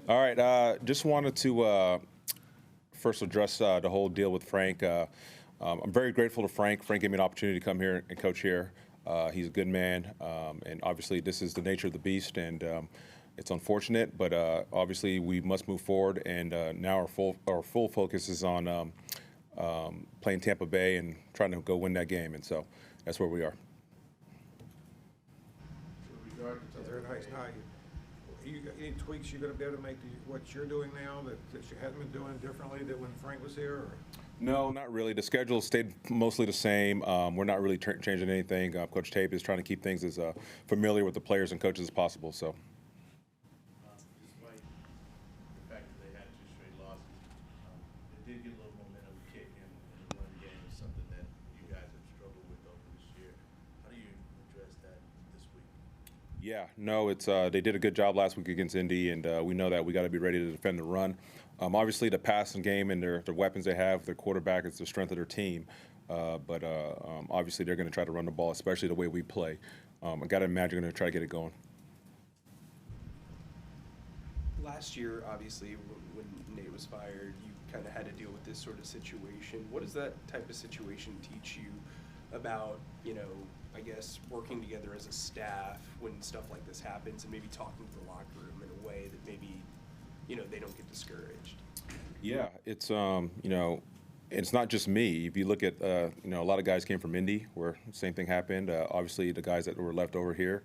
All right. Just wanted to first address the whole deal with Frank. I'm very grateful to Frank. Frank gave me an opportunity to come here and coach here. He's a good man, and obviously this is the nature of the beast, and it's unfortunate, but obviously we must move forward. And now our full focus is on playing Tampa Bay and trying to go win that game, and so that's where we are. Very nice. Now, any tweaks you're going to be able to make to what you're doing now that you hadn't been doing differently than when Frank was here? Or? No, not really. The schedule stayed mostly the same. We're not really changing anything. Coach Tape is trying to keep things as familiar with the players and coaches as possible. So. Despite the fact that they had 2 straight losses, they did get a little momentum kick in the run game, something that you guys have struggled with over this year. How do you address that this week? Yeah, no, it's they did a good job last week against Indy, and we know that we got to be ready to defend the run. Obviously, the passing game and their weapons they have, their quarterback is the strength of their team. But obviously, they're going to try to run the ball, especially the way we play. I got to imagine they're going to try to get it going. Last year, obviously, when Nate was fired, you kind of had to deal with this sort of situation. What does that type of situation teach you about, I guess, working together as a staff when stuff like this happens, and maybe talking to the locker room in a way that maybe, they don't get discouraged? Yeah, it's it's not just me. If you look at a lot of guys came from Indy, where the same thing happened. Obviously, the guys that were left over here,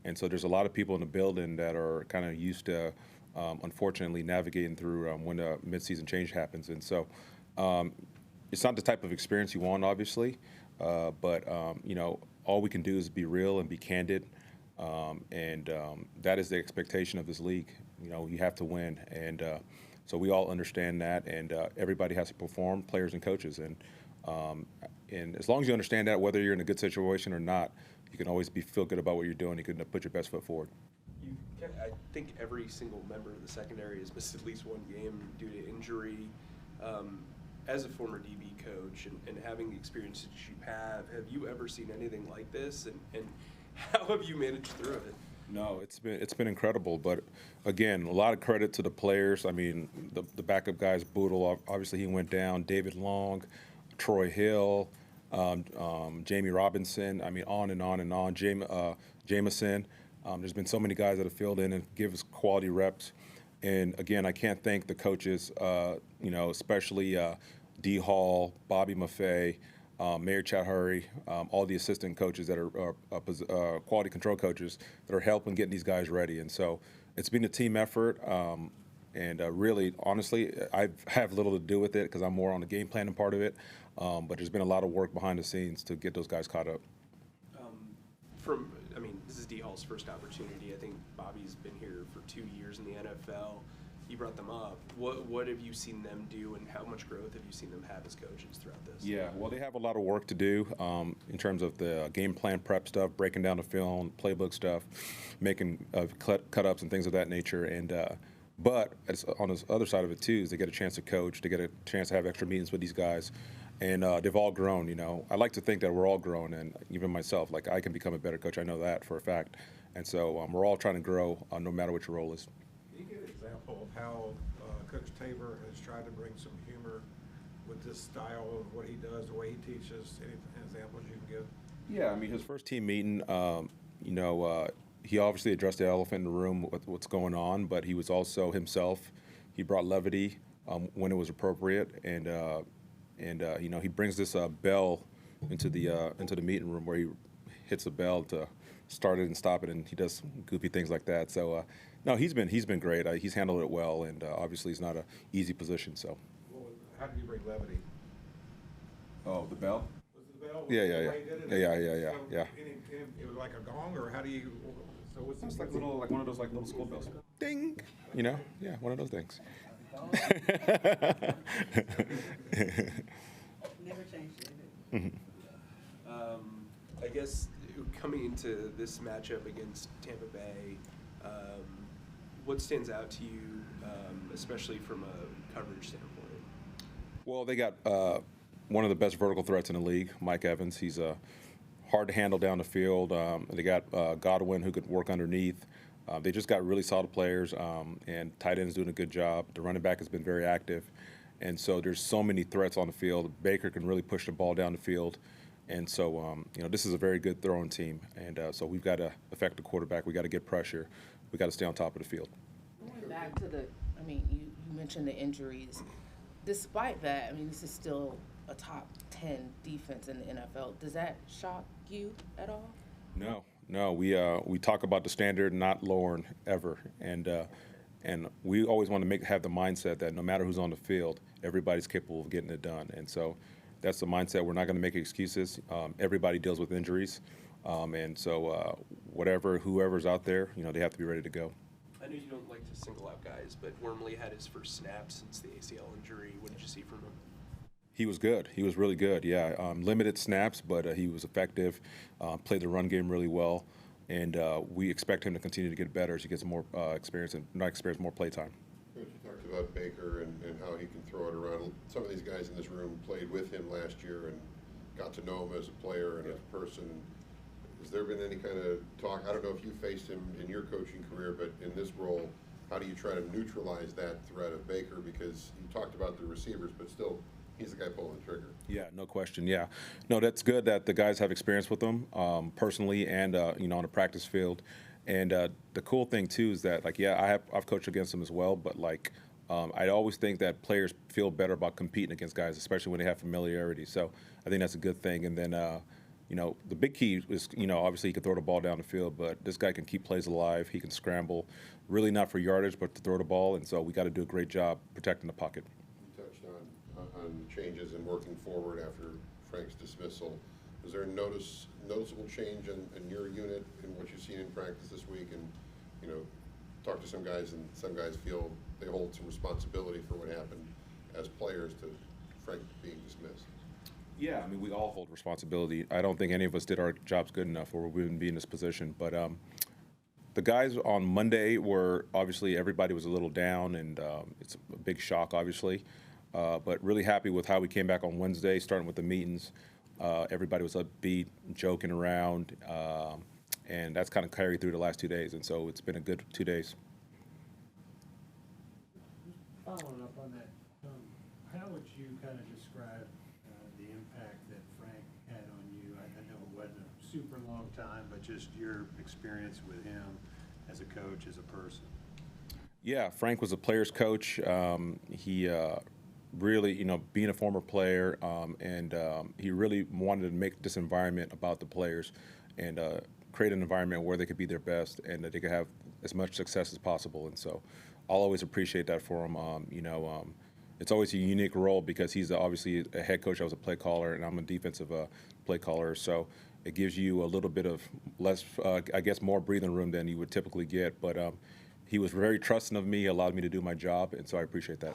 and so there's a lot of people in the building that are kind of used to, unfortunately, navigating through when a midseason change happens. And so, it's not the type of experience you want, obviously, but all we can do is be real and be candid, and that is the expectation of this league. You have to win, and so we all understand that, and everybody has to perform, players and coaches, and as long as you understand that, whether you're in a good situation or not, you can always feel good about what you're doing. You can put your best foot forward. I think every single member of the secondary has missed at least one game due to injury. As a former DB coach and having the experience that you have you ever seen anything like this? And how have you managed through it? No, it's been incredible. But again, a lot of credit to the players. I mean, the backup guys, Boodle, obviously he went down. David Long, Troy Hill, Jamie Robinson. I mean, on and on and on. Jameson. There's been so many guys that have filled in and give us quality reps. And again, I can't thank the coaches, especially D. Hall, Bobby Maffei, Mayor Chowdhury, all the assistant coaches that are quality control coaches that are helping getting these guys ready. And so it's been a team effort. And really, honestly, I have little to do with it because I'm more on the game planning part of it. But there's been a lot of work behind the scenes to get those guys caught up. This is D. Hall's first opportunity. I think Bobby's been here for 2 years in the NFL. You brought them up. What have you seen them do, and how much growth have you seen them have as coaches throughout this? Yeah, well, they have a lot of work to do in terms of the game plan prep stuff, breaking down the film, playbook stuff, making cut-ups and things of that nature. And but on the other side of it, too, is they get a chance to coach. They get a chance to have extra meetings with these guys. And they've all grown, I like to think that we're all growing, and even myself, like I can become a better coach. I know that for a fact. And so we're all trying to grow no matter what your role is. Can you give an example of how Coach Tabor has tried to bring some humor with this style of what he does, the way he teaches? Any examples you can give? Yeah, I mean, his first team meeting, he obviously addressed the elephant in the room with what's going on, but he was also himself. He brought levity when it was appropriate, and he brings this bell into the meeting room where he hits a bell to start it and stop it, and he does goofy things like that. So no, he's been great. He's handled it well, and obviously it's not an easy position. So. Well, how did you bring levity? Oh, the bell. Was it the bell? Yeah. So it was like a gong, or how do you? So what's it's like one of those little school bells. Ding. Yeah, one of those things. Never changed it. I guess coming into this matchup against Tampa Bay, what stands out to you, especially from a coverage standpoint? Well, they got one of the best vertical threats in the league, Mike Evans. He's hard to handle down the field. They got Godwin, who could work underneath. They just got really solid players, and tight end's doing a good job. The running back has been very active, and so there's so many threats on the field. Baker can really push the ball down the field, and so this is a very good throwing team, and so we've got to affect the quarterback. We got to get pressure. We got to stay on top of the field. Going back to you mentioned the injuries. Despite that, this is still a top 10 defense in the NFL. Does that shock you at all? No. We talk about the standard not lowering ever, and we always want to have the mindset that no matter who's on the field, everybody's capable of getting it done. And so that's the mindset. We're not going to make excuses. Everybody deals with injuries, and so whoever's out there, they have to be ready to go. I know you don't like to single out guys, but Wormley had his first snap since the ACL injury. What did you see from him? He was good. He was really good, yeah. Limited snaps, but he was effective, played the run game really well, and we expect him to continue to get better as he gets more more play time. Coach, you talked about Baker and how he can throw it around. Some of these guys in this room played with him last year and got to know him as a player and as a person. Has there been any kind of talk? I don't know if you faced him in your coaching career, but in this role, how do you try to neutralize that threat of Baker? Because you talked about the receivers, but still, he's the guy pulling the trigger. Yeah, no question. Yeah, no, that's good that the guys have experience with them personally and on the practice field. And the cool thing too is that I've coached against them as well. But I always think that players feel better about competing against guys, especially when they have familiarity. So I think that's a good thing. And then the big key is obviously he can throw the ball down the field, but this guy can keep plays alive. He can scramble, really not for yardage, but to throw the ball. And so we got to do a great job protecting the pocket. On changes in working forward after Frank's dismissal. Is there a noticeable change in your unit and what you've seen in practice this week? And talk to some guys, and some guys feel they hold some responsibility for what happened as players to Frank being dismissed. Yeah, we all hold responsibility. I don't think any of us did our jobs good enough, or we wouldn't be in this position. But the guys on Monday were obviously everybody was a little down, and it's a big shock, obviously. But really happy with how we came back on Wednesday, starting with the meetings. Everybody was upbeat, joking around, and that's kind of carried through the last 2 days. And so it's been a good 2 days. Following up on that, how would you kind of describe the impact that Frank had on you? I know it wasn't a super long time, but just your experience with him as a coach, as a person. Yeah, Frank was a player's coach. He really, being a former player, and he really wanted to make this environment about the players and create an environment where they could be their best and that they could have as much success as possible. And so I'll always appreciate that for him. It's always a unique role because he's obviously a head coach. I was a play caller, and I'm a defensive play caller. So it gives you a little bit of less, more breathing room than you would typically get. But he was very trusting of me, allowed me to do my job, and so I appreciate that.